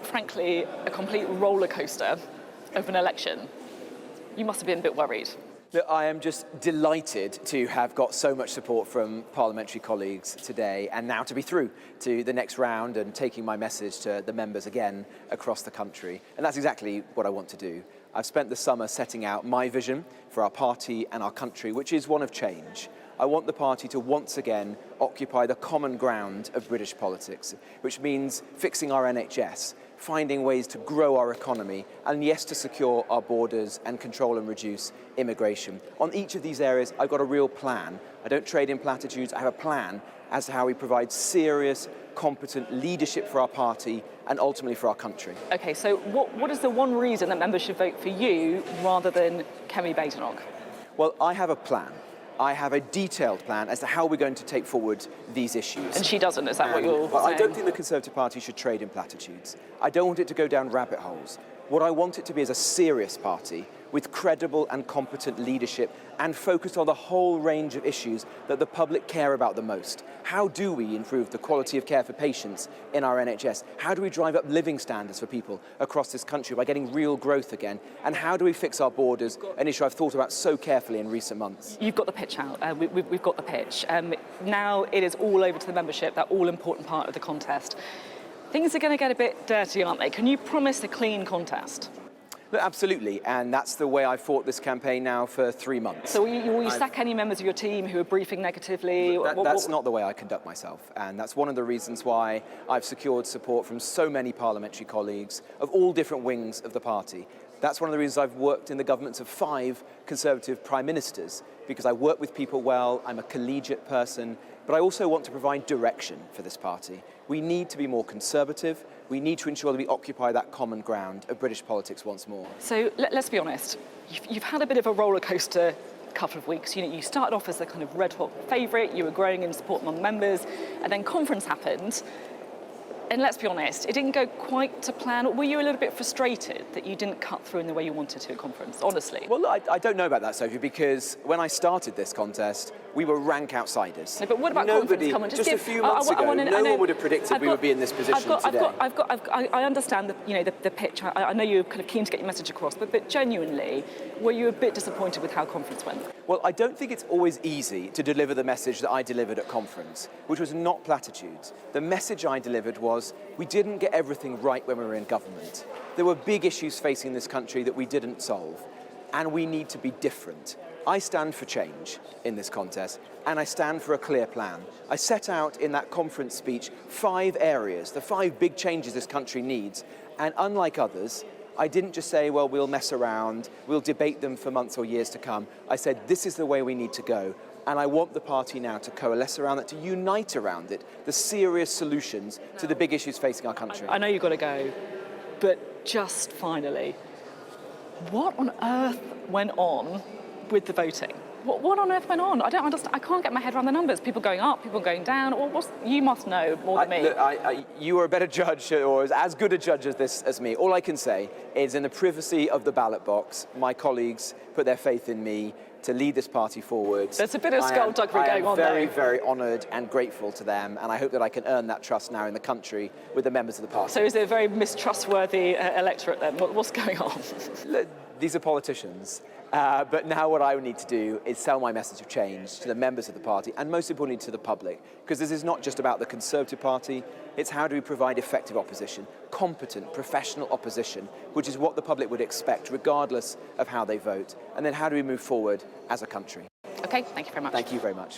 frankly, a complete roller coaster of an election. You must have been a bit worried. Look, I am just delighted to have got so much support from parliamentary colleagues today and now to be through to the next round and taking my message to the members again across the country. And that's exactly what I want to do. I've spent the summer setting out my vision for our party and our country, which is one of change. I want the party to once again occupy the common ground of British politics, which means fixing our NHS, finding ways to grow our economy, and yes, to secure our borders and control and reduce immigration. On each of these areas, I've got a real plan. I don't trade in platitudes. I have a plan as to how we provide serious, competent leadership for our party and ultimately for our country. Okay, so what is the one reason that members should vote for you rather than Kemi Badenoch? Well, I have a plan. I have a detailed plan as to how we're going to take forward these issues. And she doesn't, is that what you're saying? I don't think the Conservative Party should trade in platitudes. I don't want it to go down rabbit holes. What I want it to be is a serious party with credible and competent leadership and focused on the whole range of issues that the public care about the most. How do we improve the quality of care for patients in our NHS? How do we drive up living standards for people across this country by getting real growth again? And how do we fix our borders, an issue I've thought about so carefully in recent months? You've got the pitch out. We've got the pitch. Now it is all over to the membership, that all-important part of the contest. Things are going to get a bit dirty, aren't they? Can you promise a clean contest? Look, absolutely, and that's the way I've fought this campaign now for 3 months. So will you sack any members of your team who are briefing negatively? That's not the way I conduct myself, and that's one of the reasons why I've secured support from so many parliamentary colleagues of all different wings of the party. That's one of the reasons I've worked in the governments of 5 Conservative Prime Ministers, because I work with people well, I'm a collegiate person, but I also want to provide direction for this party. We need to be more conservative. We need to ensure that we occupy that common ground of British politics once more. So let's be honest, you've had a bit of a roller coaster couple of weeks. You know, you started off as the kind of red hot favourite, you were growing in support among members, and then conference happened. And let's be honest, it didn't go quite to plan. Were you a little bit frustrated that you didn't cut through in the way you wanted to at conference, honestly? Well, I don't know about that, Sophie, because when I started this contest, we were rank outsiders. No, but what about conference? Come on, just a few months ago, no one would have predicted we would be in this position today. I understand the pitch. I know you're kind of keen to get your message across, but genuinely, were you a bit disappointed with how conference went? Well, I don't think it's always easy to deliver the message that I delivered at conference, which was not platitudes. The message I delivered was we didn't get everything right when we were in government. There were big issues facing this country that we didn't solve, and we need to be different. I stand for change in this contest, and I stand for a clear plan. I set out in that conference speech 5 areas, the 5 big changes this country needs, and unlike others, I didn't just say, well, we'll mess around, we'll debate them for months or years to come. I said, this is the way we need to go. And I want the party now to coalesce around that, to unite around it, the serious solutions to the big issues facing our country. I know you've got to go, but just finally, what on earth went on with the voting? What on earth went on? I don't understand. I can't get my head around the numbers. People going up, people going down. You must know more than me. Look, you are a better judge, or as good a judge as me. All I can say is, in the privacy of the ballot box, my colleagues put their faith in me to lead this party forward. There's a bit of skullduggery going on there. I am very, very honoured and grateful to them, and I hope that I can earn that trust now in the country with the members of the party. So is it a very mistrustworthy electorate then? What's going on? These are politicians. But now what I need to do is sell my message of change to the members of the party and most importantly to the public, because this is not just about the Conservative Party, it's how do we provide effective opposition, competent, professional opposition, which is what the public would expect regardless of how they vote, and then how do we move forward as a country. Okay, thank you very much. Thank you very much.